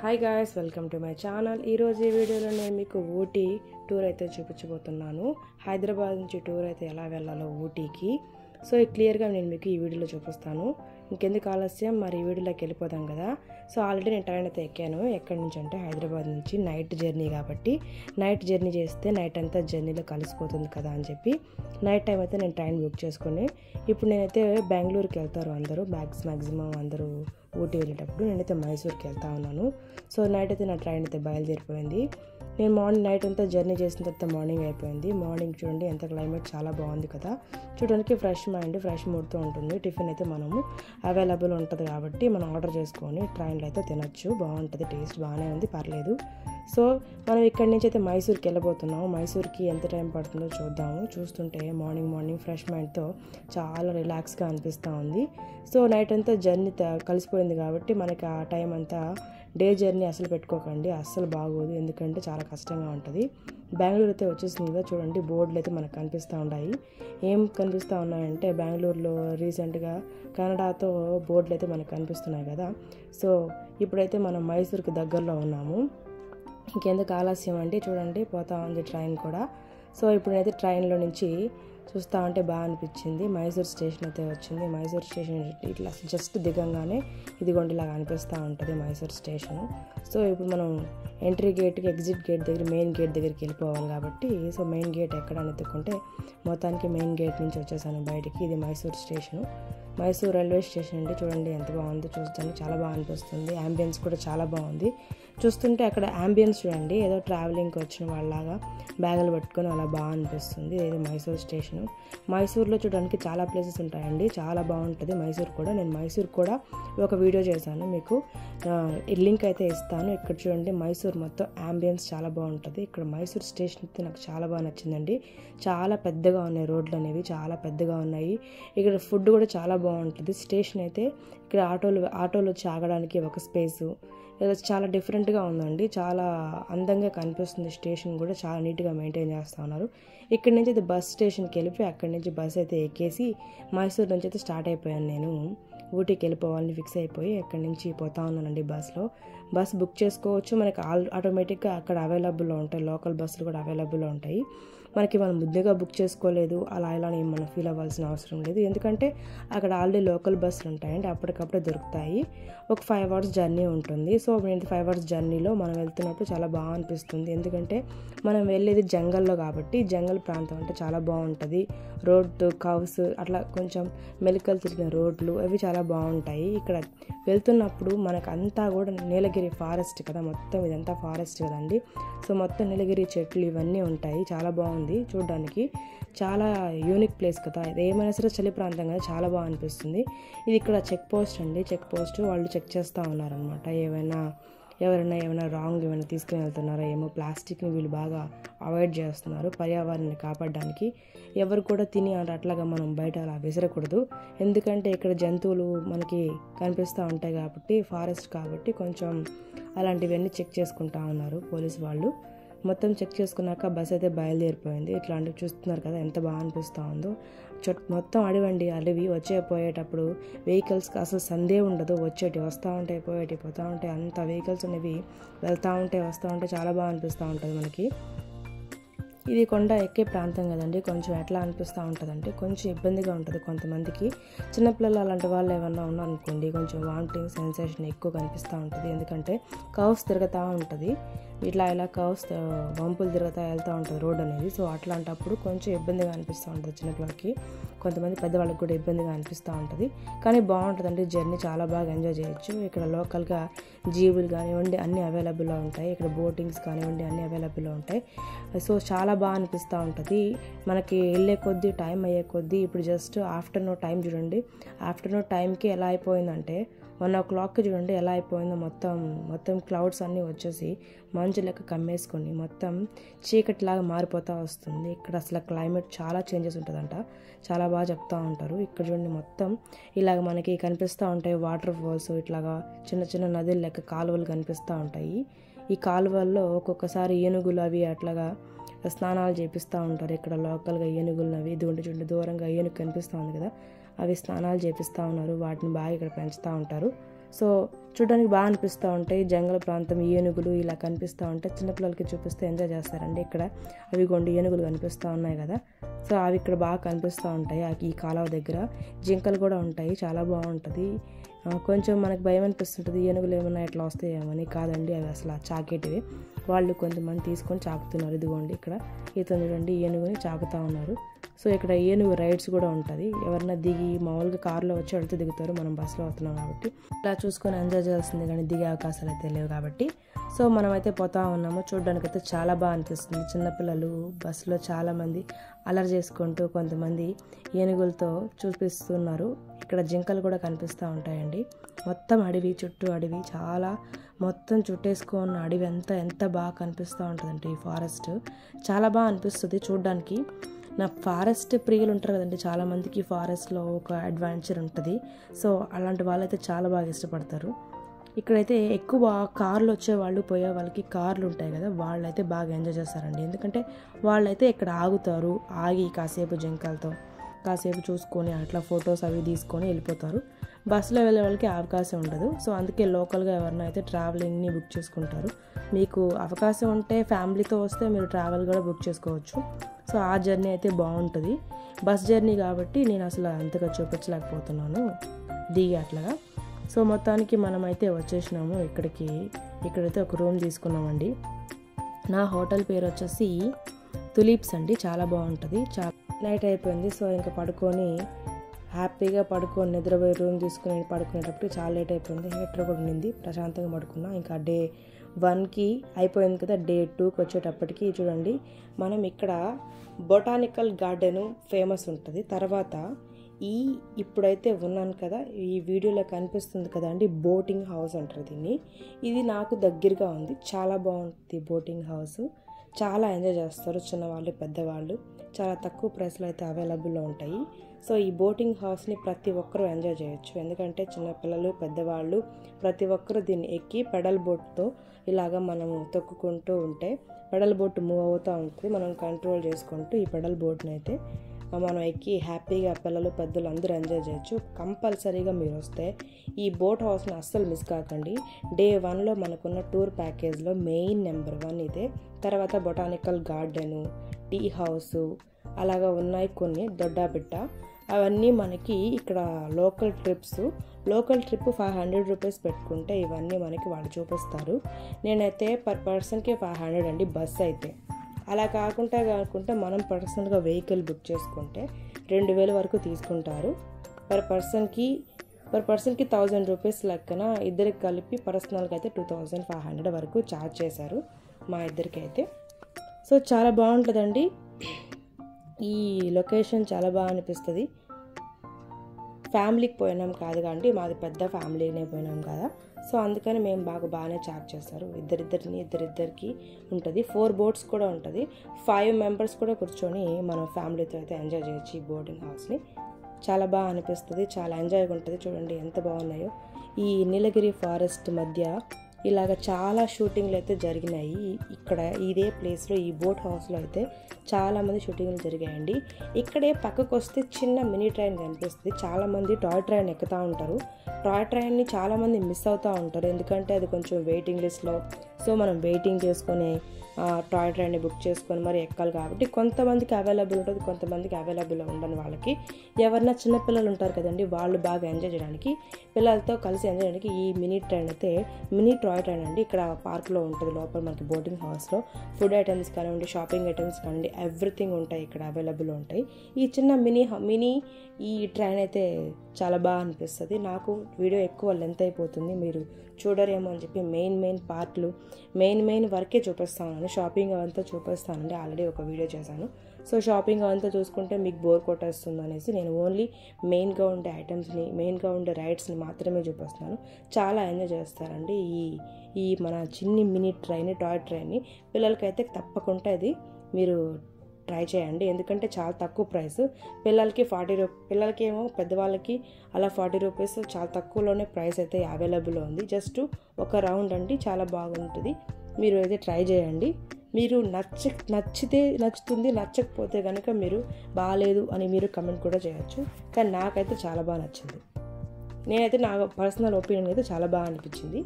Hi guys, welcome to my channel. ఈరోజు ఈ వీడియోలో నేను మీకు ఊటీ టూర్ అయితే చూపించబోతున్నాను. హైదరాబాద్ నుంచి టూర్ అయితే ఎలా వెళ్ళాలో ఊటీకి. సో క్లియర్గా నేను మీకు ఈ వీడియోలో చూపిస్తాను. ఇంకెందుకు ఆలస్యం, మరి ఈ వీడియోలోకి వెళ్ళిపోదాం కదా. సో ఆల్రెడీ నేను ట్రైన్ అయితే ఎక్కాను. ఎక్కడి నుంచి అంటే హైదరాబాద్ నుంచి. నైట్ జర్నీ కాబట్టి నైట్ జర్నీ చేస్తే నైట్ అంతా జర్నీలో కలిసిపోతుంది కదా అని చెప్పి నైట్ టైం అయితే నేను ట్రైన్ బుక్ చేసుకుని ఇప్పుడు నేనైతే బెంగళూరుకి వెళ్తారు అందరూ. మ్యాక్సిమం అందరూ ఊటీ వెళ్ళేటప్పుడు నేనైతే మైసూర్కి వెళ్తా ఉన్నాను. సో నైట్ అయితే నా ట్రైన్ అయితే బయలుదేరిపోయింది. నేను నైట్ అంతా జర్నీ చేసిన తర్వాత మార్నింగ్ అయిపోయింది. మార్నింగ్ చూడండి ఎంత క్లైమేట్ చాలా బాగుంది కదా. చూడడానికి ఫ్రెష్ మైండ్, ఫ్రెష్ మూడ్తో ఉంటుంది. టిఫిన్ అయితే మనము అవైలబుల్ ఉంటుంది కాబట్టి మనం ఆర్డర్ చేసుకొని ట్రైన్లో అయితే తినొచ్చు. బాగుంటుంది, టేస్ట్ బాగానే ఉంది, పర్లేదు. సో మనం ఇక్కడి నుంచి అయితే మైసూర్కి వెళ్ళబోతున్నాము. మైసూర్కి ఎంత టైం పడుతుందో చూద్దాము. చూస్తుంటే మార్నింగ్ ఫ్రెష్ మైండ్తో చాలా రిలాక్స్గా అనిపిస్తూ ఉంది. సో నైట్ అంతా జర్నీ కలిసిపోయింది కాబట్టి మనకి ఆ టైం అంతా డే జర్నీ అసలు పెట్టుకోకండి, అస్సలు బాగోదు. ఎందుకంటే చాలా కష్టంగా ఉంటుంది. బెంగళూరు అయితే వచ్చేసింది కదా, చూడండి బోర్డులు అయితే మనకు కనిపిస్తూ ఉన్నాయి. ఏం కనిపిస్తూ ఉన్నాయంటే బెంగళూరులో రీసెంట్గా కెనడాతో బోర్డులు అయితే మనకు కనిపిస్తున్నాయి కదా. సో ఇప్పుడైతే మనం మైసూర్కి దగ్గరలో ఉన్నాము. ఇంకెందుకు ఆలస్యం అంటే చూడండి పోతా ఉంది ట్రైన్ కూడా. సో ఇప్పుడైతే ట్రైన్లో నుంచి చూస్తూ ఉంటే బాగా అనిపించింది. మైసూర్ స్టేషన్ అయితే వచ్చింది. మైసూర్ స్టేషన్ ఇట్లా జస్ట్ దిగంగానే ఇదిగోండి ఇలాగ అనిపిస్తూ ఉంటుంది మైసూర్ స్టేషను. సో ఇప్పుడు మనం ఎంట్రీ గేట్కి, ఎగ్జిట్ గేట్ దగ్గర, మెయిన్ గేట్ దగ్గరికి వెళ్ళిపోవాలి కాబట్టి సో మెయిన్ గేట్ ఎక్కడ అని ఎత్తుకుంటే మొత్తానికి మెయిన్ గేట్ నుంచి వచ్చేసాను బయటికి. ఇది Mysore station. Mysore railway station అంటే చూడండి ఎంత బాగుందో, చూస్తానికి చాలా బాగా అనిపిస్తుంది. యాంబియన్స్ కూడా చాలా బాగుంది. చూస్తుంటే అక్కడ యాంబియన్స్ చూడండి, ఏదో ట్రావెలింగ్కి వచ్చిన వాళ్ళలాగా బ్యాగులు పట్టుకొని అలా బాగా అనిపిస్తుంది. ఇది మైసూర్ స్టేషను. మైసూర్లో చూడడానికి చాలా ప్లేసెస్ ఉంటాయండి, చాలా బాగుంటుంది మైసూర్ కూడా. నేను మైసూర్ కూడా ఒక వీడియో చేశాను, మీకు లింక్ అయితే ఇస్తాను. ఇక్కడ చూడండి మైసూర్ మొత్తం యాంబియన్స్ చాలా బాగుంటుంది. ఇక్కడ మైసూర్ స్టేషన్ అయితే నాకు చాలా బాగా నచ్చిందండి. చాలా పెద్దగా ఉన్నాయి రోడ్లు అనేవి, చాలా పెద్దగా ఉన్నాయి. ఇక్కడ ఫుడ్ కూడా చాలా బాగుంటుంది. స్టేషన్ అయితే ఇక్కడ ఆటోలు వచ్చి ఆగడానికి ఒక స్పేసు చాలా డిఫరెంట్గా ఉందండి. చాలా అందంగా కనిపిస్తుంది. స్టేషన్ కూడా చాలా నీట్గా మెయింటైన్ చేస్తూ ఉన్నారు. ఇక్కడి నుంచి అయితే బస్ స్టేషన్కి వెళ్ళిపోయి అక్కడి నుంచి బస్ అయితే ఎక్కేసి మైసూర్ నుంచి అయితే స్టార్ట్ అయిపోయాను. నేను ఊటీకి వెళ్ళిపోవాలని ఫిక్స్ అయిపోయి అక్కడి నుంచి పోతా ఉన్నానండి బస్లో. బస్ బుక్ చేసుకోవచ్చు, మనకి ఆటోమేటిక్గా అక్కడ అవైలబుల్లో ఉంటాయి. లోకల్ బస్సులు కూడా అవైలబుల్లో ఉంటాయి. మనకి మనం ముందుగా బుక్ చేసుకోలేదు అలా అని మనం ఫీల్ అవ్వాల్సిన అవసరం లేదు. ఎందుకంటే అక్కడ ఆల్రెడీ లోకల్ బస్సులు ఉంటాయండి, అప్పటికప్పుడే దొరుకుతాయి. ఒక 5 hours జర్నీ ఉంటుంది. సో నేను 5 hours జర్నీలో మనం వెళ్తున్నప్పుడు చాలా బాగా అనిపిస్తుంది. ఎందుకంటే మనం వెళ్ళేది జంగల్లో కాబట్టి జంగల్ ప్రాంతం అంటే చాలా బాగుంటుంది. రోడ్డు కవ్స్ అట్లా కొంచెం మెలికలు తిరిగిన రోడ్లు అవి చాలా బాగుంటాయి. ఇక్కడ వెళ్తున్నప్పుడు మనకు అంతా కూడా నీలగిరి ఫారెస్ట్ కదా, మొత్తం ఇదంతా ఫారెస్ట్ కదండి. సో మొత్తం నీలగిరి చెట్లు ఇవన్నీ ఉంటాయి. చాలా బాగుంది చూడడానికి, చాలా యూనిక్ ప్లేస్ కదా. ఇది ఏమైనా సరే చలి ప్రాంతం కదా, చాలా బాగా అనిపిస్తుంది. ఇది ఇక్కడ చెక్ పోస్ట్ అండి. చెక్ పోస్ట్ వాళ్ళు చెక్ చేస్తూ ఉన్నారనమాట. ఎవరైనా రాంగ్ ఏమైనా తీసుకుని వెళ్తున్నారో ఏమో. ప్లాస్టిక్ని వీళ్ళు బాగా అవాయిడ్ చేస్తున్నారు పర్యావరణాన్ని కాపాడడానికి. ఎవరు కూడా తిని అట్లాగా మనం బయట అలా విసరకూడదు. ఎందుకంటే ఇక్కడ జంతువులు మనకి కనిపిస్తూ ఉంటాయి కాబట్టి, ఫారెస్ట్ కాబట్టి కొంచెం అలాంటివన్నీ చెక్ చేసుకుంటా ఉన్నారు పోలీసు వాళ్ళు. మొత్తం చెక్ చేసుకున్నాక బస్ అయితే బయలుదేరిపోయింది. ఇట్లాంటివి చూస్తున్నారు కదా ఎంత బాగా అనిపిస్తూ ఉందో. మొత్తం అడవి పోయేటప్పుడు వెహికల్స్కి అసలు సందే ఉండదు. వస్తూ ఉంటాయి, పోతూ ఉంటాయి. అంత వెహికల్స్ అనేవి వెళ్తూ ఉంటాయి, వస్తూ ఉంటాయి. చాలా బాగా అనిపిస్తూ ఉంటుంది మనకి. ఇది కొండ ఎక్కే ప్రాంతం కదండి, కొంచెం ఎట్లా అనిపిస్తూ ఉంటుందంటే కొంచెం ఇబ్బందిగా ఉంటుంది కొంతమందికి. చిన్నపిల్లలు అలాంటి వాళ్ళు ఏమన్నా ఉన్నారనుకోండి కొంచెం వామిటింగ్ సెన్సేషన్ ఎక్కువ కనిపిస్తూ ఉంటుంది. ఎందుకంటే కర్వ్స్ తిరుగుతూ ఉంటుంది, ఇలా కర్వ్స్ వంపులు తిరుగుతూ వెళ్తూ ఉంటుంది రోడ్ అనేది. సో అట్లాంటప్పుడు కొంచెం ఇబ్బందిగా అనిపిస్తూ ఉంటుంది చిన్నపిల్లలకి. కొంతమంది పెద్దవాళ్ళకి కూడా ఇబ్బందిగా అనిపిస్తూ ఉంటుంది. కానీ బాగుంటుందండి జర్నీ, చాలా బాగా ఎంజాయ్ చేయొచ్చు. ఇక్కడ లోకల్గా జీవులు కానివ్వండి అన్నీ అవైలబుల్లో ఉంటాయి. ఇక్కడ బోటింగ్స్ కానివ్వండి అన్నీ అవైలబుల్లో ఉంటాయి. సో చాలా బాగా అనిపిస్తూ ఉంటుంది. మనకి వెళ్ళే కొద్దీ టైం అయ్యే కొద్దీ ఇప్పుడు జస్ట్ ఆఫ్టర్నూన్ టైం చూడండి. ఆఫ్టర్నూన్ టైంకి ఎలా అయిపోయిందంటే 1 o'clock చూడండి ఎలా అయిపోయిందో. మొత్తం క్లౌడ్స్ అన్నీ వచ్చేసి మంచు లెక్క కమ్మేసుకొని మొత్తం చీకటిలాగా మారిపోతూ వస్తుంది. ఇక్కడ అసలు క్లైమేట్ చాలా చేంజెస్ ఉంటుందంట, చాలా బాగా చెప్తూ ఉంటారు. ఇక్కడ చూడండి మొత్తం ఇలాగ మనకి కనిపిస్తూ ఉంటాయి వాటర్ ఫాల్స్, ఇట్లాగా చిన్న నదులు లెక్క కాలువలు కనిపిస్తూ ఉంటాయి. ఈ కాలువల్లో ఒక్కొక్కసారి ఏనుగులు అవి అట్లాగా స్నానాలు చేపిస్తూ ఉంటారు. ఇక్కడ లోకల్గా ఏనుగులు అవి చూడండి దూరంగా ఏనుగు కనిపిస్తూ ఉంది కదా, అవి స్నానాలు చేపిస్తూ ఉన్నారు. వాటిని బాగా ఇక్కడ పెంచుతూ ఉంటారు. సో చూడడానికి బాగా అనిపిస్తూ ఉంటాయి. జంగల్ ప్రాంతం, ఏనుగులు ఇలా కనిపిస్తూ ఉంటాయి. చిన్నపిల్లలకి చూపిస్తే ఎంజాయ్ చేస్తారండి. ఇక్కడ అవి కొన్ని ఏనుగులు కనిపిస్తూ ఉన్నాయి కదా, సో అవి ఇక్కడ బాగా కనిపిస్తూ ఉంటాయి. ఈ కాలువ దగ్గర జింకలు కూడా ఉంటాయి. చాలా బాగుంటుంది. కొంచెం మనకు భయం అనిపిస్తుంటుంది, ఏనుగులు ఏమన్నా ఇట్లా వస్తాయేమని. కాదండి, అవి అసలు చాకేటివి. వాళ్ళు కొంతమంది తీసుకొని చాకుతున్నారు. ఇదిగోండి ఇక్కడ ఇతను చూడండి ఏనుగుని చాకుతూ ఉన్నారు. సో ఇక్కడ ఏనుగు రైడ్స్ కూడా ఉంటుంది. ఎవరన్నా దిగి మామూలుగా కారులో వచ్చి వెళ్తూ దిగుతారు, మనం బస్సులో అవుతున్నాం కాబట్టి ఇలా చూసుకొని ఎంజాయ్ చేయాల్సింది, కానీ దిగే అవకాశాలు అయితే లేవు కాబట్టి. సో మనమైతే పోతా ఉన్నాము. చూడడానికి అయితే చాలా బాగా అనిపిస్తుంది. చిన్నపిల్లలు బస్సులో చాలామంది అలర్ చేసుకుంటూ కొంతమంది ఏనుగులతో చూపిస్తున్నారు. ఇక్కడ జింకలు కూడా కనిపిస్తూ ఉంటాయండి. మొత్తం అడవి, చుట్టూ అడవి, చాలా మొత్తం చుట్టేసుకున్న అడవి ఎంత బాగా కనిపిస్తూ ఉంటుందండి. ఈ ఫారెస్ట్ చాలా బాగా అనిపిస్తుంది చూడడానికి. నా ఫారెస్ట్ ప్రియులు ఉంటారు కదండి, చాలామందికి ఫారెస్ట్లో ఒక అడ్వెంచర్ ఉంటుంది. సో అలాంటి వాళ్ళైతే చాలా బాగా ఇష్టపడతారు. ఇక్కడైతే ఎక్కువ కార్లు వచ్చేవాళ్ళు, పోయే వాళ్ళకి కార్లు ఉంటాయి కదా, వాళ్ళైతే బాగా ఎంజాయ్ చేస్తారండి. ఎందుకంటే వాళ్ళైతే ఇక్కడ ఆగుతారు, ఆగి కాసేపు జింకలతో కాసేపు చూసుకొని అట్లా ఫొటోస్ అవి తీసుకొని వెళ్ళిపోతారు. బస్సులో వెళ్ళే వాళ్ళకి అవకాశం ఉండదు. సో అందుకే లోకల్గా ఎవరైనా అయితే ట్రావెలింగ్ని బుక్ చేసుకుంటారు. మీకు అవకాశం ఉంటే ఫ్యామిలీతో వస్తే మీరు ట్రావెల్ కూడా బుక్ చేసుకోవచ్చు. సో ఆ జర్నీ అయితే బాగుంటుంది. బస్ జర్నీ కాబట్టి నేను అసలు అంతగా చూపించలేకపోతున్నాను దిగి అట్లాగా. సో మొత్తానికి మనమైతే వచ్చేసినాము ఇక్కడికి. ఇక్కడైతే ఒక రూమ్ తీసుకున్నామండి. నా హోటల్ పేరు వచ్చేసి తులీప్స్ అండి. చాలా బాగుంటుంది. చాలా నైట్ అయిపోయింది. సో ఇంకా పడుకొని హ్యాపీగా పడుకొని నిద్రపోయి రూమ్ తీసుకుని పడుకునేటప్పుడు చాలా లేట్ అయిపోయింది. హీటర్ కూడా ఉండింది, ప్రశాంతంగా పడుకున్నా. ఇంకా డే 1కి అయిపోయింది కదా, డే 2కి వచ్చేటప్పటికి చూడండి మనం ఇక్కడ బొటానికల్ గార్డెను ఫేమస్ ఉంటుంది. తర్వాత ఇప్పుడైతే ఉన్నాను కదా, ఈ వీడియోలో కనిపిస్తుంది కదా అండి, బోటింగ్ హౌస్ అంటారు దీన్ని. ఇది నాకు దగ్గరగా ఉంది. చాలా బాగుంటుంది బోటింగ్ హౌస్. చాలా ఎంజాయ్ చేస్తారు చిన్నవాళ్ళు, పెద్దవాళ్ళు. చాలా తక్కువ ప్రైస్లో అయితే అవైలబుల్లో ఉంటాయి. సో ఈ బోటింగ్ హౌస్ని ప్రతి ఒక్కరూ ఎంజాయ్ చేయొచ్చు. ఎందుకంటే చిన్నపిల్లలు, పెద్దవాళ్ళు ప్రతి ఒక్కరూ దీన్ని ఎక్కి పెడల్ బోట్తో ఇలాగ మనము తొక్కుకుంటూ ఉంటే పెడల్ బోట్ మూవ్ అవుతూ ఉంటుంది. మనం కంట్రోల్ చేసుకుంటూ ఈ పెడల్ బోట్ని అయితే మనం ఎక్కి హ్యాపీగా పిల్లలు, పెద్దలు అందరూ ఎంజాయ్ చేయొచ్చు. కంపల్సరీగా మీరు వస్తే ఈ బోట్ హౌస్ని అస్సలు మిస్ కాకండి. డే 1లో మనకున్న టూర్ ప్యాకేజ్లో మెయిన్ నెంబర్ 1 ఇదే. తర్వాత బొటానికల్ గార్డెను, టీ హౌసు అలాగా ఉన్నాయి కొన్ని, దొడ్డాబిట్ట, అవన్నీ మనకి ఇక్కడ లోకల్ ట్రిప్ 500 రూపీస్ పెట్టుకుంటే ఇవన్నీ మనకి వాళ్ళు చూపిస్తారు. నేనైతే పర్ పర్సన్కి 500 అండి బస్ అయితే. అలా కాకుండా మనం పర్సనల్గా వెహికల్ బుక్ చేసుకుంటే 2000 వరకు తీసుకుంటారు. పర్ పర్సన్కి 1000 రూపీస్ లెక్కన. ఇద్దరికి కలిపి పర్సనల్గా అయితే 2500 వరకు ఛార్జ్ చేశారు మా ఇద్దరికి అయితే. సో చాలా బాగుంటుందండి. ఈ లొకేషన్ చాలా బాగా అనిపిస్తుంది. ఫ్యామిలీకి పోయినాం కాదు కాబట్టి, మాది పెద్ద ఫ్యామిలీనే పోయినాం కదా, సో అందుకని మేము బాగానే ఛార్జ్ చేస్తారు. ఇద్దరిద్దరికి ఉంటుంది. 4 బోట్స్ కూడా ఉంటుంది. 5 మెంబర్స్ కూడా కూర్చొని మనం ఫ్యామిలీతో అయితే ఎంజాయ్ చేయొచ్చు ఈ బోటింగ్ హౌస్ని. చాలా బాగా అనిపిస్తుంది, చాలా ఎంజాయ్గా ఉంటుంది. చూడండి ఎంత బాగున్నాయో. ఈ నీలగిరి ఫారెస్ట్ మధ్య ఇలాగ చాలా షూటింగ్లు అయితే జరిగినాయి. ఇక్కడ ఇదే ప్లేస్లో, ఈ బోట్ హౌస్లో అయితే చాలామంది షూటింగ్లు జరిగాయండి. ఇక్కడే పక్కకు వస్తే చిన్న మినీ ట్రైన్ కనిపిస్తుంది. చాలామంది టాయ్ ట్రైన్ ఎక్కుతూ ఉంటారు. టాయ్ ట్రైన్ని చాలామంది మిస్ అవుతూ ఉంటారు, ఎందుకంటే అది కొంచెం వెయిటింగ్ లిస్ట్లో. సో మనం వెయిటింగ్ చేసుకొని టాయ్ ట్రైన్ని బుక్ చేసుకొని మరి ఎక్కాలి కాబట్టి కొంతమందికి అవైలబుల్ ఉంటుంది, కొంతమందికి అవైలబుల్ ఉండని వాళ్ళకి. ఎవరన్నా చిన్నపిల్లలు ఉంటారు కదండి, వాళ్ళు బాగా ఎంజాయ్ చేయడానికి, పిల్లలతో కలిసి ఎంజాయ్ చేయడానికి ఈ మినీ ట్రైన్ అయితే మినీ టాయ్ ట్రైన్ అండి. ఇక్కడ పార్క్లో ఉంటుంది లోపల మనకి బోటింగ్ హౌస్లో. ఫుడ్ ఐటమ్స్ కానివ్వండి, షాపింగ్ ఐటమ్స్ కానివ్వండి, ఎవ్రీథింగ్ ఉంటాయి ఇక్కడ అవైలబుల్ ఉంటాయి. ఈ చిన్న మినీ ఈ ట్రైన్ అయితే చాలా బాగా అనిపిస్తుంది. నాకు వీడియో ఎక్కువ లెంత్ అయిపోతుంది, మీరు చూడరేమో అని చెప్పి మెయిన్ పార్ట్లు మెయిన్ వరకే చూపిస్తాను. షాపింగ్ అవంతా చూపిస్తానండి, ఆల్రెడీ ఒక వీడియో చేశాను. సో షాపింగ్ అవంతా చూసుకుంటే మీకు బోర్ కొట్టేస్తుంది అనేసి నేను ఓన్లీ మెయిన్గా ఉండే ఐటమ్స్ని, మెయిన్గా ఉండే రైడ్స్ని మాత్రమే చూపిస్తున్నాను. చాలా ఎంజాయ్ చేస్తారండి ఈ మన చిన్ని మినీ ట్రైన్, టాయ్ ట్రైన్ని. పిల్లలకైతే తప్పకుండా ఇది మీరు ట్రై చేయండి, ఎందుకంటే చాలా తక్కువ ప్రైస్. పిల్లలకి ఏమో, పెద్దవాళ్ళకి అలా 40 రూపీస్, చాలా తక్కువలోనే ప్రైస్ అయితే అవైలబుల్ ఉంది. జస్ట్ ఒక రౌండ్ అండి, చాలా బాగుంటుంది. మీరు అయితే ట్రై చేయండి. మీరు నచ్చుతుంది, నచ్చకపోతే కనుక మీరు బాగాలేదు అని మీరు కమెంట్ కూడా చేయొచ్చు. కానీ నాకైతే చాలా బాగా నచ్చింది. నేనైతే నా పర్సనల్ ఒపీనియన్ అయితే చాలా బాగా అనిపించింది.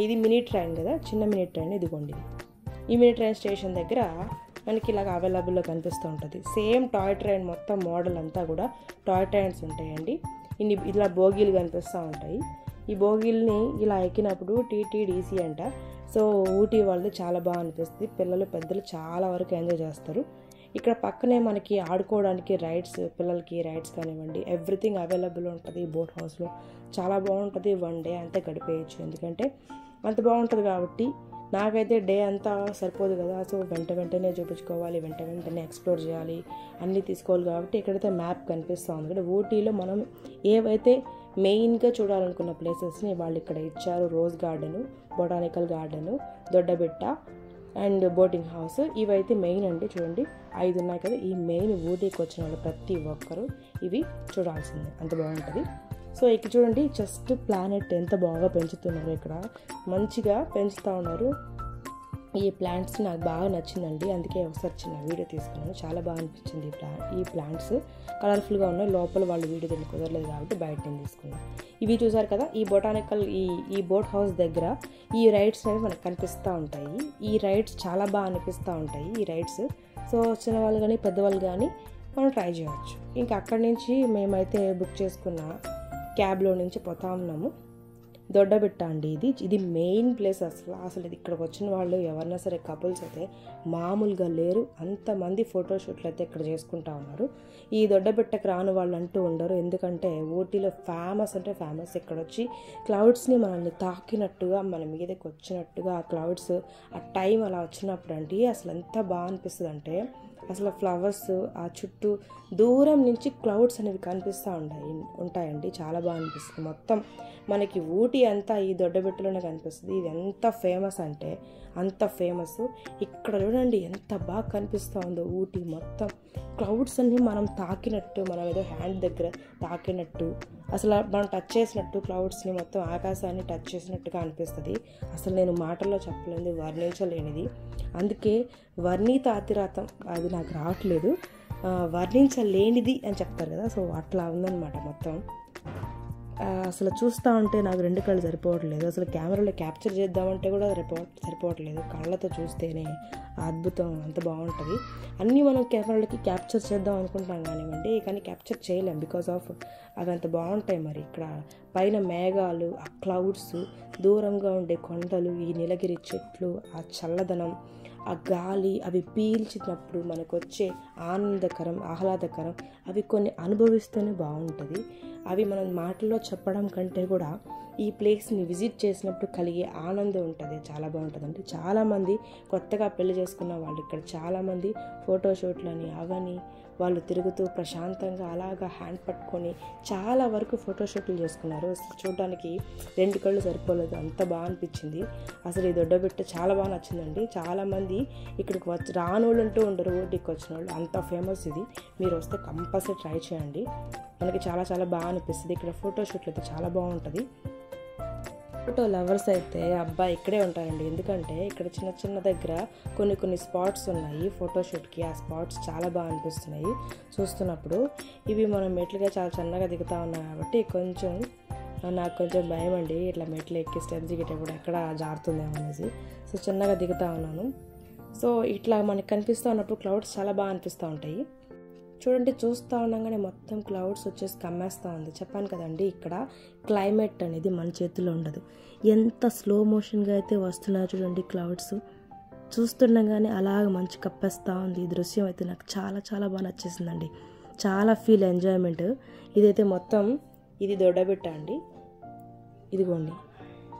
ఇది మినీ ట్రైన్ కదా, చిన్న మినీ ట్రైన్ ఇదిగోండి. ఈ మినీ ట్రైన్ స్టేషన్ దగ్గర మనకి ఇలాగ అవైలబుల్లో కనిపిస్తూ ఉంటుంది. సేమ్ టాయ్ ట్రైన్ మొత్తం మోడల్ అంతా కూడా టాయ్ ట్రైన్స్ ఉంటాయండి. ఇలా బోగీలు కనిపిస్తూ ఉంటాయి. ఈ బోగీల్ని ఇలా ఎక్కినప్పుడు టీటీడీసీ అంట. సో ఊటీ వాళ్ళది చాలా బాగా అనిపిస్తుంది. పిల్లలు పెద్దలు చాలా వరకు ఎంజాయ్ చేస్తారు. ఇక్కడ పక్కనే మనకి ఆడుకోవడానికి రైడ్స్, పిల్లలకి రైడ్స్ కానివ్వండి, ఎవ్రీథింగ్ అవైలబుల్ ఉంటుంది ఈ బోట్ హౌస్లో. చాలా బాగుంటుంది. 1 డే అంతా గడిపేయచ్చు. ఎందుకంటే అంత బాగుంటుంది కాబట్టి. నాకైతే డే అంతా సరిపోదు కదా, సో వెంటనే చూపించుకోవాలి, వెంటనే ఎక్స్ప్లోర్ చేయాలి, అన్నీ తీసుకోవాలి కాబట్టి ఇక్కడైతే మ్యాప్ కనిపిస్తూ ఉంది. ఇక్కడ ఊటీలో మనం ఏవైతే మెయిన్గా చూడాలనుకున్న ప్లేసెస్ని వాళ్ళు ఇక్కడ ఇచ్చారు. Rose garden, botanical garden, Doddabetta and boating house, ఇవైతే మెయిన్ అండి. చూడండి 5 ఉన్నాయి కదా. ఈ మెయిన్ ఊటీకి వచ్చిన వాళ్ళు ప్రతి ఒక్కరూ ఇవి చూడాల్సిందే, అంత బాగుంటుంది. సో ఇక్కడ చూడండి జస్ట్ ప్లానెట్ ఎంత బాగా పెంచుతున్నారు. ఇక్కడ మంచిగా పెంచుతూ ఉన్నారు. ఈ ప్లాంట్స్ నాకు బాగా నచ్చిందండి, అందుకే ఒకసారి చిన్న వీడియో తీసుకున్నాను. చాలా బాగా అనిపించింది ఈ ప్లాంట్స్. కలర్ఫుల్గా ఉన్నాయి. లోపల వాళ్ళు వీడియో దీన్ని కుదరలేదు కాబట్టి బయట నేను తీసుకున్నాను. ఇవి చూసారు కదా, ఈ బొటానికల్ ఈ బోట్ హౌస్ దగ్గర ఈ రైడ్స్ అనేవి మనకు కనిపిస్తూ ఉంటాయి. ఈ రైడ్స్ చాలా బాగా అనిపిస్తూ ఉంటాయి ఈ రైడ్స్. సో చిన్నవాళ్ళు కానీ పెద్దవాళ్ళు కానీ మనం ట్రై చేయవచ్చు. ఇంకా అక్కడి నుంచి మేమైతే బుక్ చేసుకున్న క్యాబ్లో నుంచి పోతా ఉన్నాము. దొడ్డబెట్ట అండి ఇది మెయిన్ ప్లేస్. అసలు ఇది ఇక్కడికి వచ్చిన వాళ్ళు ఎవరైనా సరే కపుల్స్ అయితే మామూలుగా లేరు. అంతమంది ఫోటోషూట్లు అయితే ఇక్కడ చేసుకుంటా ఉన్నారు. ఈ దొడ్డబెట్టకు రాని వాళ్ళు అంటూ ఉండరు. ఎందుకంటే ఊటీలో ఫేమస్ అంటే ఫేమస్. ఇక్కడ వచ్చి క్లౌడ్స్ని మనల్ని తాకినట్టుగా, మన మీదకి వచ్చినట్టుగా ఆ క్లౌడ్స్ ఆ టైం అలా వచ్చినప్పుడు అండి అసలు ఎంత బాగా అనిపిస్తుంది అంటే, అసలు ఫ్లవర్స్ ఆ చుట్టూ దూరం నుంచి క్లౌడ్స్ అనేవి కనిపిస్తూ ఉంటాయండి. చాలా బాగా అనిపిస్తుంది. మొత్తం మనకి ఊటీ అంతా ఈ దొడ్డబెట్టలోనే కనిపిస్తుంది. ఇది ఎంత ఫేమస్ అంటే అంత ఫేమస్. ఇక్కడ చూడండి ఎంత బాగా కనిపిస్తూ ఉందో ఊటీ మొత్తం. క్లౌడ్స్ అన్నీ మనం తాకినట్టు, మనం ఏదో హ్యాండ్ దగ్గర తాకినట్టు, అసలు మనం టచ్ చేసినట్టు క్లౌడ్స్ని మొత్తం ఆకాశాన్ని టచ్ చేసినట్టుగా అనిపిస్తుంది. అసలు నేను మాటల్లో చెప్పలేనిది, వర్ణించలేనిది. అందుకే వర్ణితాతిరాతం అది నాకు రావట్లేదు, వర్ణించలేనిది అని చెప్తారు కదా, సో అట్లా ఉందన్నమాట మొత్తం. అసలు చూస్తూ ఉంటే నాకు 2 కళ్ళు సరిపోవట్లేదు. అసలు కెమెరాలో క్యాప్చర్ చేద్దామంటే కూడా సరిపోవట్లేదు. కళ్ళతో చూస్తేనే అద్భుతం, అంత బాగుంటుంది. అన్నీ మనం కెమెరాలకి క్యాప్చర్ చేద్దాం అనుకుంటాం కానివ్వండి, కానీ క్యాప్చర్ చేయలేం బికాస్ ఆఫ్ అవి అంత బాగుంటాయి. మరి ఇక్కడ పైన మేఘాలు, ఆ క్లౌడ్స్, దూరంగా ఉండే కొండలు, ఈ నీలగిరి చెట్లు, ఆ చల్లదనం, ఆ గాలి, అవి పీల్చినప్పుడు మనకు వచ్చే ఆహ్లాదకరం అవి కొన్ని అనుభవిస్తేనే బాగుంటుంది. అవి మనం మాటల్లో చెప్పడం కంటే కూడా ఈ ప్లేస్ని విజిట్ చేసినప్పుడు కలిగే ఆనందం ఉంటుంది, చాలా బాగుంటుందండి. చాలామంది కొత్తగా పెళ్లి చేసుకున్న వాళ్ళు ఇక్కడ చాలామంది ఫోటోషూట్లని అవని వాళ్ళు తిరుగుతూ ప్రశాంతంగా అలాగా హ్యాండ్ పట్టుకొని చాలా వరకు ఫోటోషూట్లు చేసుకున్నారు. చూడడానికి 2 కళ్ళు సరిపోలేదు, అంత బాగా అనిపించింది. అసలు ఈ దొడ్డబెట్ట చాలా బాగా నచ్చిందండి. చాలామంది ఇక్కడికి రానోళ్ళు అంటూ ఉండరు, ఊటీకి వచ్చిన వాళ్ళు, అంత ఫేమస్ ఇది. మీరు వస్తే కంపల్సరీ ట్రై చేయండి. మనకి చాలా చాలా బాగా అనిపిస్తుంది. ఇక్కడ ఫోటోషూట్లు అయితే చాలా బాగుంటుంది. ఫోటో లవర్స్ అయితే అబ్బాయి ఇక్కడే ఉంటారండి. ఎందుకంటే ఇక్కడ చిన్న దగ్గర కొన్ని స్పాట్స్ ఉన్నాయి ఫోటోషూట్కి. ఆ స్పాట్స్ చాలా బాగా అనిపిస్తున్నాయి చూస్తున్నప్పుడు. ఇవి మనం మెట్లుగా చాలా చిన్నగా దిగుతూ ఉన్నాం కాబట్టి నాకు కొంచెం భయం అండి, ఇట్లా మెట్లు ఎక్కి స్టెప్స్ దిగేటప్పుడు ఎక్కడ జారుతుందేమో అనేసి. సో చిన్నగా దిగుతూ ఉన్నాను. సో ఇట్లా మనకి కనిపిస్తూ ఉన్నప్పుడు క్లౌడ్స్ చాలా బాగా అనిపిస్తూ ఉంటాయి. చూడండి చూస్తూ ఉండగానే మొత్తం క్లౌడ్స్ వచ్చేసి కమ్మేస్తూ ఉంది. చెప్పాను కదండి, ఇక్కడ క్లైమేట్ అనేది మన చేతిలో ఉండదు. ఎంత స్లో మోషన్గా అయితే వస్తున్నాయో చూడండి క్లౌడ్స్. చూస్తుండగానే అలాగ మంచి కప్పేస్తూ ఉంది. ఈ దృశ్యం అయితే నాకు చాలా చాలా బాగా నచ్చేసిందండి. చాలా ఎంజాయ్మెంట్. ఇదైతే మొత్తం ఇది దొడ్డబెట్ట అండి. ఇదిగోండి,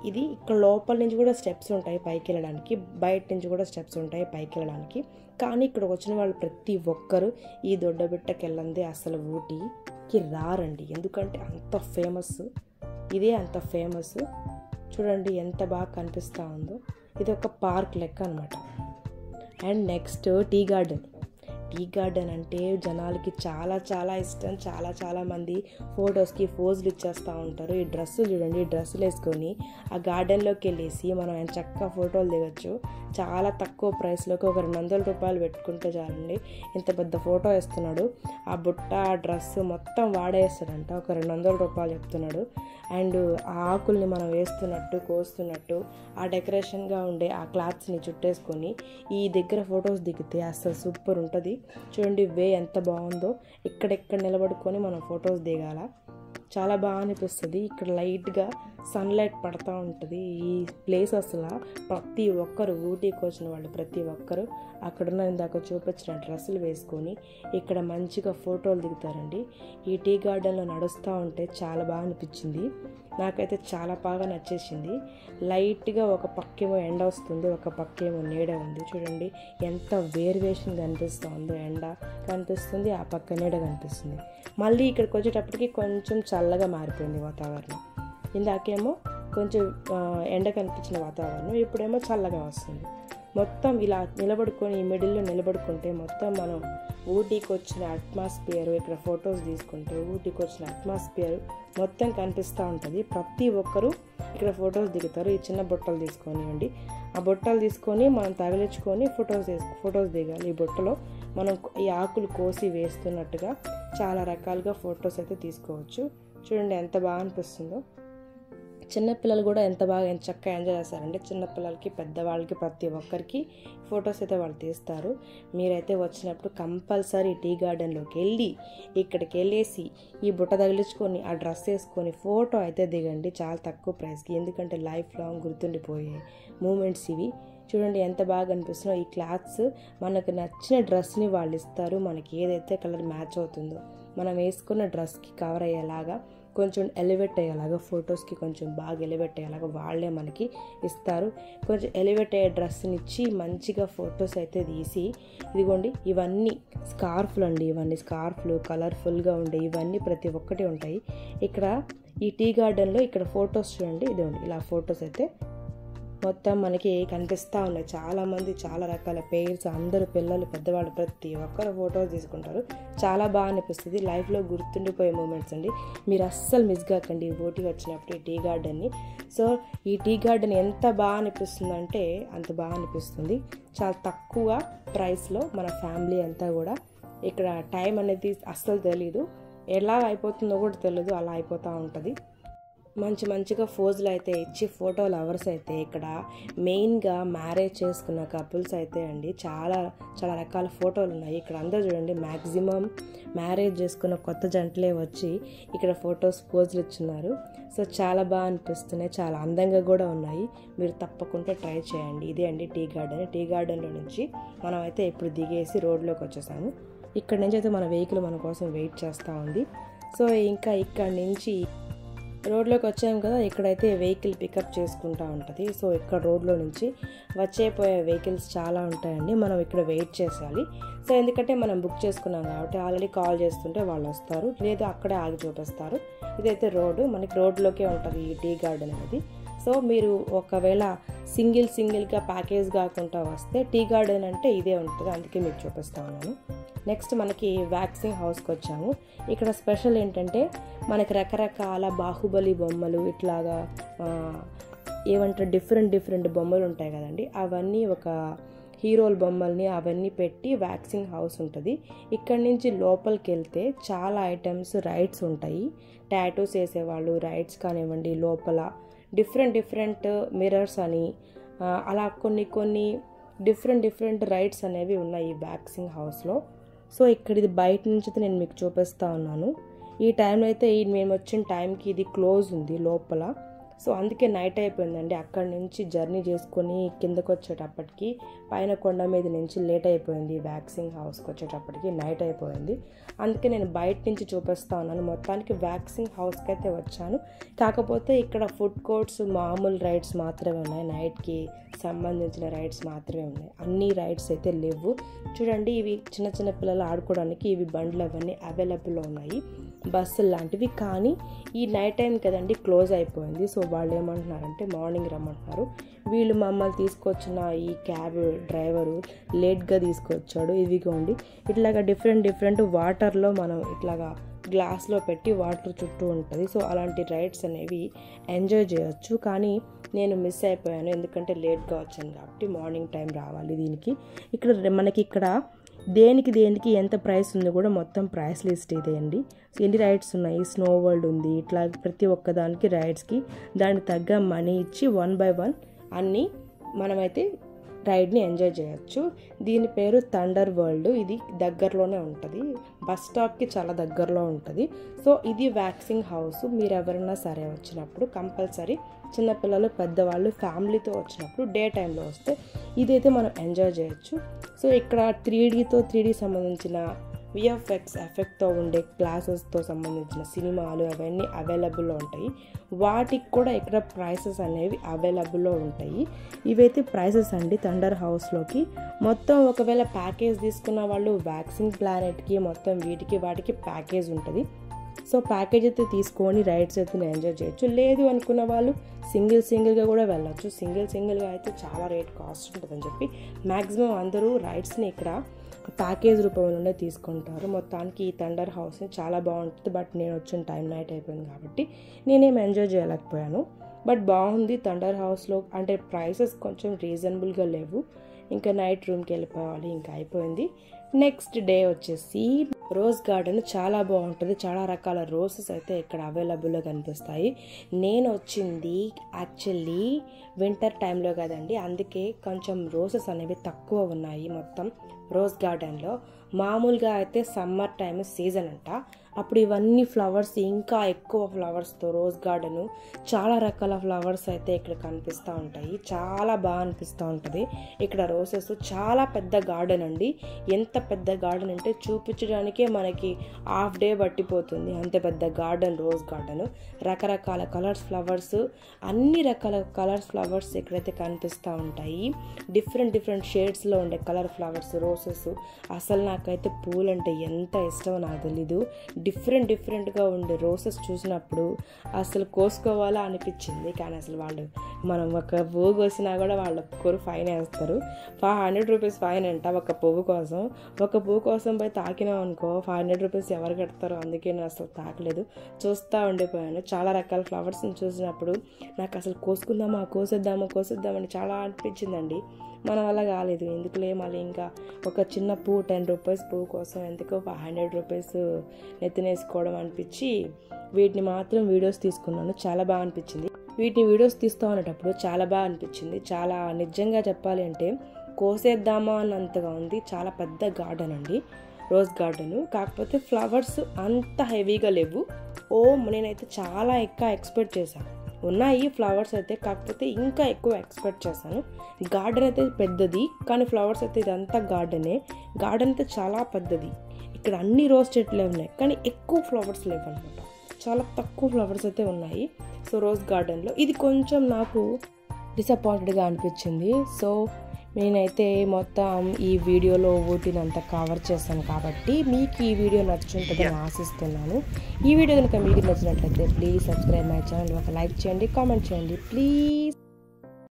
ఇది ఇక్కడ లోపల నుంచి కూడా స్టెప్స్ ఉంటాయి పైకి వెళ్ళడానికి, బయట నుంచి కూడా స్టెప్స్ ఉంటాయి పైకి వెళ్ళడానికి. కానీ ఇక్కడికి వచ్చిన వాళ్ళు ప్రతి ఒక్కరూ ఈ దొడ్డబెట్టకి వెళ్ళందే అసలు ఊటీకి రారండి. ఎందుకంటే అంత ఫేమస్, ఇదే అంత ఫేమస్. చూడండి ఎంత బాగా కనిపిస్తూ ఉందో. ఇది ఒక పార్క్ లెక్క అనమాట. And next tea tea garden అంటే జనాలకి చాలా చాలా ఇష్టం. చాలా మంది ఫొటోస్కి పోజులు ఇచ్చేస్తూ ఉంటారు. ఈ డ్రెస్సులు చూడండి, ఈ డ్రెస్సులు వేసుకొని ఆ గార్డెన్లోకి వెళ్ళేసి మనం చక్కగా ఫోటోలు దిగచ్చు. చాలా తక్కువ ప్రైస్లోకి ఒక 200 రూపాయలు పెట్టుకుంటే చాలండి. ఇంత పెద్ద ఫోటో వేస్తున్నాడు. ఆ బుట్ట, ఆ డ్రెస్సు మొత్తం వాడేస్తాడంట. ఒక 200 రూపాయలు చెప్తున్నాడు. అండ్ ఆ ఆకుల్ని మనం వేస్తున్నట్టు, కోస్తున్నట్టు, ఆ డెకరేషన్గా ఉండే ఆ క్లాత్స్ని చుట్టేసుకొని ఈ దగ్గర ఫొటోస్ దిగితే అసలు సూపర్ ఉంటుంది. చూడండి వే ఎంత బాగుందో. ఇక్కడెక్కడ నిలబడుకొని మనం ఫొటోస్ దిగాల. చాలా బాగా అనిపిస్తుంది. ఇక్కడ లైట్గా సన్లైట్ పడుతూ ఉంటుంది. ఈ ప్లేస్ అసలు ప్రతి ఒక్కరు, ఊటీకి వచ్చిన వాళ్ళు ప్రతి ఒక్కరు అక్కడున్న ఇందాక చూపించిన డ్రెస్సులు వేసుకొని ఇక్కడ మంచిగా ఫోటోలు దిగుతారండి. ఈ టీ గార్డెన్లో నడుస్తూ ఉంటే చాలా బాగా అనిపించింది. నాకైతే చాలా బాగా నచ్చేసింది. లైట్గా ఒక పక్కేమో ఎండ వస్తుంది, ఒక పక్కేమో నీడ ఉంది. చూడండి ఎంత వేరియేషన్ కనిపిస్తుందో. ఎండ కనిపిస్తుంది, ఆ పక్క నీడ కనిపిస్తుంది. మళ్ళీ ఇక్కడికి వచ్చేటప్పటికి కొంచెం చల్లగా మారిపోయింది వాతావరణం. ఇందాకేమో కొంచెం ఎండ కనిపించిన వాతావరణం, ఇప్పుడేమో చల్లగా వస్తుంది. మొత్తం ఇలా నిలబడుకొని ఈ మిడిల్లో నిలబడుకుంటే మొత్తం మనం ఊటీకి వచ్చిన అట్మాస్ఫియర్, ఇక్కడ ఫొటోస్ తీసుకుంటే ఊటీకి వచ్చిన అట్మాస్ఫియర్ మొత్తం కనిపిస్తూ ఉంటుంది. ప్రతి ఒక్కరూ ఇక్కడ దిగుతారు. ఈ చిన్న బుట్టలు తీసుకొనివ్వండి, ఆ బుట్టలు తీసుకొని మనం తగిలించుకొని ఫొటోస్ దిగాలి. ఈ బుట్టలో మనం ఈ ఆకులు కోసి వేస్తున్నట్టుగా చాలా రకాలుగా ఫొటోస్ అయితే తీసుకోవచ్చు. చూడండి ఎంత బాగా అనిపిస్తుందో. చిన్నపిల్లలు కూడా ఎంత చక్కగా ఎంజాయ్ చేస్తారండి. చిన్నపిల్లలకి, పెద్దవాళ్ళకి, ప్రతి ఒక్కరికి ఫొటోస్ అయితే వాళ్ళు తీస్తారు. మీరైతే వచ్చినప్పుడు కంపల్సరీ టీ గార్డెన్లోకి వెళ్ళి ఇక్కడికి వెళ్ళేసి ఈ బుట్ట తగిలించుకొని ఆ డ్రెస్ వేసుకొని ఫోటో అయితే దిగండి. చాలా తక్కువ ప్రైస్కి, ఎందుకంటే లైఫ్ లాంగ్ గుర్తుండిపోయే మూమెంట్స్ ఇవి. చూడండి ఎంత బాగా అనిపిస్తుందో. ఈ క్లాత్స్ మనకు నచ్చిన డ్రెస్ని వాళ్ళు ఇస్తారు. మనకి ఏదైతే కలర్ మ్యాచ్ అవుతుందో మనం వేసుకున్న డ్రెస్కి కవర్ అయ్యేలాగా, కొంచెం ఎలివేట్ అయ్యేలాగా, ఫొటోస్కి కొంచెం బాగా ఎలివేట్ అయ్యేలాగా వాళ్ళే మనకి ఇస్తారు. కొంచెం ఎలివేట్ అయ్యే డ్రెస్ని ఇచ్చి మంచిగా ఫొటోస్ అయితే తీసి, ఇదిగోండి ఇవన్నీ స్కార్ఫ్లు అండి. ఇవన్నీ స్కార్ఫ్లు కలర్ఫుల్గా ఉండే ఇవన్నీ ప్రతి ఒక్కటి ఉంటాయి ఇక్కడ ఈ టీ గార్డెన్లో. ఇక్కడ ఫొటోస్ చూడండి, ఇదిగోండి ఇలా ఫొటోస్ అయితే మొత్తం మనకి కనిపిస్తూ ఉన్నాయి. చాలామంది చాలా రకాల పేర్స్, అందరూ పిల్లలు, పెద్దవాళ్ళు ప్రతి ఒక్కరు ఫొటోస్ తీసుకుంటారు. చాలా బాగా అనిపిస్తుంది. లైఫ్లో గుర్తుండిపోయే మూమెంట్స్ అండి. మీరు అస్సలు మిస్ కాకండి ఊటీకి వచ్చినప్పుడు ఈ టీ గార్డెన్ని. సో ఈ టీ గార్డెన్ ఎంత బాగా అనిపిస్తుంది అంటే అంత బాగా అనిపిస్తుంది. చాలా తక్కువ ప్రైస్లో మన ఫ్యామిలీ అంతా కూడా ఇక్కడ టైం అనేది అస్సలు తెలీదు, ఎలా అయిపోతుందో కూడా తెలియదు, అలా అయిపోతూ ఉంటుంది. మంచిగా ఫోజులు అయితే ఇచ్చి ఫోటో లవర్స్ అయితే ఇక్కడ మెయిన్గా మ్యారేజ్ చేసుకున్న కపుల్స్ అయితే అండి చాలా రకాల ఫోటోలు ఉన్నాయి ఇక్కడ. అందరూ చూడండి మ్యాక్సిమం మ్యారేజ్ చేసుకున్న కొత్త జంటలే వచ్చి ఇక్కడ ఫొటోస్ పోజులు ఇచ్చున్నారు. సో చాలా బాగా అనిపిస్తున్నాయి, చాలా అందంగా కూడా ఉన్నాయి. మీరు తప్పకుండా ట్రై చేయండి. ఇదే అండి టీ గార్డెన్. టీ గార్డెన్లో నుంచి మనం అయితే ఇప్పుడు దిగేసి రోడ్లోకి వచ్చేసాము. ఇక్కడ నుంచి అయితే మన వెహికల్ మన కోసం వెయిట్ చేస్తూ ఉంది. సో ఇంకా ఇక్కడ నుంచి రోడ్లోకి వచ్చాము కదా, ఇక్కడైతే వెహికల్ పికప్ చేసుకుంటూ ఉంటుంది. సో ఇక్కడ రోడ్లో నుంచి వచ్చేపోయే వెహికల్స్ చాలా ఉంటాయండి. మనం ఇక్కడ వెయిట్ చేయాలి. సో ఎందుకంటే మనం బుక్ చేసుకున్నాం కాబట్టి ఆల్రెడీ కాల్ చేస్తుంటే వాళ్ళు వస్తారు, లేదా అక్కడే ఆగి చూపిస్తారు. ఇదైతే రోడ్డు, మనకి రోడ్లోకే ఉంటుంది ఈ టీ గార్డెన్ అనేది. సో మీరు ఒకవేళ సింగిల్గా ప్యాకేజ్ కాకుండా వస్తే టీ గార్డెన్ అంటే ఇదే ఉంటుంది, అందుకే మీకు చూపిస్తా ఉన్నాను. నెక్స్ట్ మనకి వ్యాక్సింగ్ హౌస్కి వచ్చాము. ఇక్కడ స్పెషల్ ఏంటంటే మనకి రకరకాల బాహుబలి బొమ్మలు, ఇట్లాగా ఏమంటారు డిఫరెంట్ బొమ్మలు ఉంటాయి కదండి, అవన్నీ ఒక హీరోల బొమ్మల్ని అవన్నీ పెట్టి వ్యాక్సింగ్ హౌస్ ఉంటుంది. ఇక్కడ నుంచి లోపలికి వెళ్తే చాలా ఐటమ్స్, రైడ్స్ ఉంటాయి. టాటూస్ వేసేవాళ్ళు రైడ్స్ కానివ్వండి, లోపల డిఫరెంట్ మిర్రర్స్ అని అలా కొన్ని డిఫరెంట్ రైడ్స్ అనేవి ఉన్నాయి ఈ వ్యాక్సింగ్ హౌస్లో. సో ఇక్కడ ఇది బయట నుంచి అయితే నేను మీకు చూపిస్తూ ఉన్నాను. ఈ టైంలో అయితే మేము వచ్చిన టైంకి ఇది క్లోజ్ ఉంది లోపల. సో అందుకే నైట్ అయిపోయిందండి. అక్కడి నుంచి జర్నీ చేసుకొని కిందకు వచ్చేటప్పటికి పైన కొండ మీద నుంచి లేట్ అయిపోయింది. వ్యాక్సింగ్ హౌస్కి వచ్చేటప్పటికి నైట్ అయిపోయింది. అందుకే నేను బయట నుంచి చూపిస్తూ ఉన్నాను. మొత్తానికి వ్యాక్సింగ్ హౌస్కి అయితే వచ్చాను. కాకపోతే ఇక్కడ ఫుడ్ కోర్ట్స్, మామూలు రైడ్స్ మాత్రమే ఉన్నాయి, నైట్కి సంబంధించిన రైడ్స్ మాత్రమే ఉన్నాయి. అన్ని రైడ్స్ అయితే లేవు. చూడండి ఇవి చిన్న పిల్లలు ఆడుకోవడానికి ఇవి బండ్లు అవన్నీ అవైలబుల్లో ఉన్నాయి. బస్సులు లాంటివి. కానీ ఈ నైట్ టైం కదండి క్లోజ్ అయిపోయింది. సో వాళ్ళు ఏమంటున్నారంటే మార్నింగ్ రమ్మంటున్నారు. వీళ్ళు మమ్మల్ని తీసుకొచ్చిన ఈ క్యాబ్ డ్రైవరు లేట్గా తీసుకొచ్చాడు. ఇదిగోండి ఇట్లాగా డిఫరెంట్ వాటర్లో మనం ఇట్లాగా గ్లాస్లో పెట్టి వాటర్ చుట్టూ ఉంటుంది. సో అలాంటి రైడ్స్ అనేవి ఎంజాయ్ చేయొచ్చు. కానీ నేను మిస్ అయిపోయాను, ఎందుకంటే లేట్గా వచ్చాను కాబట్టి. మార్నింగ్ టైం రావాలి దీనికి. మనకి ఇక్కడ దేనికి ఎంత ప్రైస్ ఉందో కూడా మొత్తం ప్రైస్ లిస్ట్ ఇదే అండి. ఎన్ని రైడ్స్ ఉన్నాయి, స్నో వరల్డ్ ఉంది, ఇట్లా ప్రతి ఒక్కదానికి రైడ్స్కి దానికి తగ్గ మనీ ఇచ్చి 1 by 1 అన్నీ మనమైతే రైడ్ని ఎంజాయ్ చేయొచ్చు. దీని పేరు థండర్ వరల్డ్. ఇది దగ్గరలోనే ఉంటుంది, బస్ స్టాప్కి చాలా దగ్గరలో ఉంటుంది. సో ఇది వ్యాక్సింగ్ హౌస్. మీరు ఎవరైనా సరే వచ్చినప్పుడు కంపల్సరీ చిన్నపిల్లలు పెద్దవాళ్ళు ఫ్యామిలీతో వచ్చినప్పుడు డే టైంలో వస్తే ఇదైతే మనం ఎంజాయ్ చేయొచ్చు. సో ఇక్కడ 3D సంబంధించిన విఎఫ్ఎక్స్ ఎఫెక్ట్తో ఉండే క్లాసెస్తో సంబంధించిన సినిమాలు అవన్నీ అవైలబుల్లో ఉంటాయి. వాటికి కూడా ఇక్కడ ప్రైసెస్ అనేవి అవైలబుల్లో ఉంటాయి. ఇవైతే ప్రైసెస్ అండి థండర్ హౌస్లోకి. మొత్తం ఒకవేళ ప్యాకేజ్ తీసుకున్న వాళ్ళు వ్యాక్సింగ్ ప్లానెట్కి మొత్తం వాటికి ప్యాకేజ్ ఉంటుంది. సో ప్యాకేజ్ అయితే తీసుకొని రైడ్స్ అయితే ఎంజాయ్ చేయొచ్చు. లేదు అనుకున్న వాళ్ళు సింగిల్గా కూడా వెళ్ళొచ్చు. సింగిల్గా అయితే చాలా రేట్ కాస్ట్ ఉంటుందని చెప్పి మ్యాక్సిమం అందరూ రైడ్స్ని ఇక్కడ ప్యాకేజ్ రూపంలోనే తీసుకుంటారు. మొత్తానికి ఈ థండర్ హౌస్ని చాలా బాగుంటుంది. బట్ నేను వచ్చిన టైం నైట్ అయిపోయింది కాబట్టి నేనేం ఎంజాయ్ చేయలేకపోయాను. బట్ బాగుంది థండర్ హౌస్లో. అంటే ప్రైసెస్ కొంచెం రీజనబుల్గా లేవు. ఇంకా నైట్ రూమ్కి వెళ్ళిపోవాలి, ఇంకా అయిపోయింది. నెక్స్ట్ డే వచ్చేసి రోజ్ గార్డెన్ చాలా బాగుంటుంది. చాలా రకాల రోసెస్ అయితే ఇక్కడ అవైలబుల్గా కనిపిస్తాయి. నేను వచ్చింది యాక్చువల్లీ వింటర్ టైంలో కదండి, అందుకే కొంచెం రోసెస్ అనేవి తక్కువ ఉన్నాయి మొత్తం రోజ్ గార్డెన్లో. మామూలుగా అయితే సమ్మర్ టైం సీజన్ అంట, అప్పుడు ఇవన్నీ ఫ్లవర్స్ ఇంకా ఎక్కువ ఫ్లవర్స్తో రోజ్ గార్డెను చాలా రకాల ఫ్లవర్స్ అయితే ఇక్కడ కనిపిస్తూ ఉంటాయి. చాలా బాగా అనిపిస్తూ ఉంటుంది. ఇక్కడ రోసెస్ చాలా పెద్ద గార్డెన్ అండి. ఎంత పెద్ద గార్డెన్ అంటే చూపించడానికే మనకి హాఫ్ డే పట్టిపోతుంది, అంత పెద్ద గార్డెన్ రోజ్ గార్డెన్. రకరకాల కలర్స్ ఫ్లవర్స్, అన్ని రకాల కలర్స్ ఫ్లవర్స్ ఇక్కడైతే కనిపిస్తూ ఉంటాయి. డిఫరెంట్ షేడ్స్లో ఉండే కలర్ ఫ్లవర్స్ రోసెస్. అసలు నాకైతే పూలు అంటే ఎంత ఇష్టమో నాకు తెలీదు. డిఫరెంట్గా ఉండే రోసెస్ చూసినప్పుడు అసలు కోసుకోవాలా అనిపించింది. కానీ అసలు మనం ఒక పువ్వు కోసినా కూడా వాళ్ళు ఒక్కరు ఫైన్ వేస్తారు. 500 రూపీస్ ఫైన్ అంట ఒక పువ్వు కోసం. ఒక పువ్వు కోసం పోయి తాకినాం అనుకో 500 రూపీస్ ఎవరు కడతారో. అందుకే నేను అసలు తాకలేదు, చూస్తూ ఉండిపోయాను. చాలా రకాల ఫ్లవర్స్ని చూసినప్పుడు నాకు అసలు కోసేద్దామని చాలా అనిపించిందండి. మన వల్ల కాలేదు, ఎందుకులే మళ్ళీ ఇంకా ఒక చిన్న పువ్వు 10 రూపీస్ పువ్వు కోసం ఎందుకో 500 రూపీస్ నెత్తినేసుకోవడం అనిపించి వీటిని మాత్రం వీడియోస్ తీసుకున్నాను. చాలా బాగా అనిపించింది. వీటిని వీడియోస్ తీస్తూ ఉండేటప్పుడు చాలా బాగా అనిపించింది. చాలా నిజంగా చెప్పాలి అంటే కోసేద్దామా అన్నంతగా ఉంది. చాలా పెద్ద గార్డెన్ అండి రోజ్ గార్డెన్. కాకపోతే ఫ్లవర్స్ అంత హెవీగా లేవు. నేనైతే చాలా ఎక్కువ ఎక్స్పెక్ట్ చేశాను. ఉన్నాయి ఫ్లవర్స్ అయితే, కాకపోతే ఇంకా ఎక్కువ ఎక్స్పెక్ట్ చేశాను. గార్డెన్ అయితే పెద్దది, కానీ ఫ్లవర్స్ అయితే ఇదంతా గార్డెన్ అయితే చాలా పెద్దది. ఇక్కడ అన్ని రోజ్ చెట్లే ఉన్నాయి, కానీ ఎక్కువ ఫ్లవర్స్ లేవు అనమాట. చాలా తక్కువ ఫ్లవర్స్ అయితే ఉన్నాయి. సో రోజ్ గార్డెన్లో ఇది కొంచెం నాకు డిసప్పాయింటెడ్గా అనిపించింది. సో నేనైతే మొత్తం ఈ వీడియోలో ఊటీని అంతా కవర్ చేశాను కాబట్టి మీకు ఈ వీడియో నచ్చుంటుందని ఆశిస్తున్నాను. ఈ వీడియో కనుక మీకు నచ్చినట్లయితే ప్లీజ్ సబ్స్క్రైబ్ మై ఛానల్, ఒక లైక్ చేయండి, కామెంట్ చేయండి ప్లీజ్.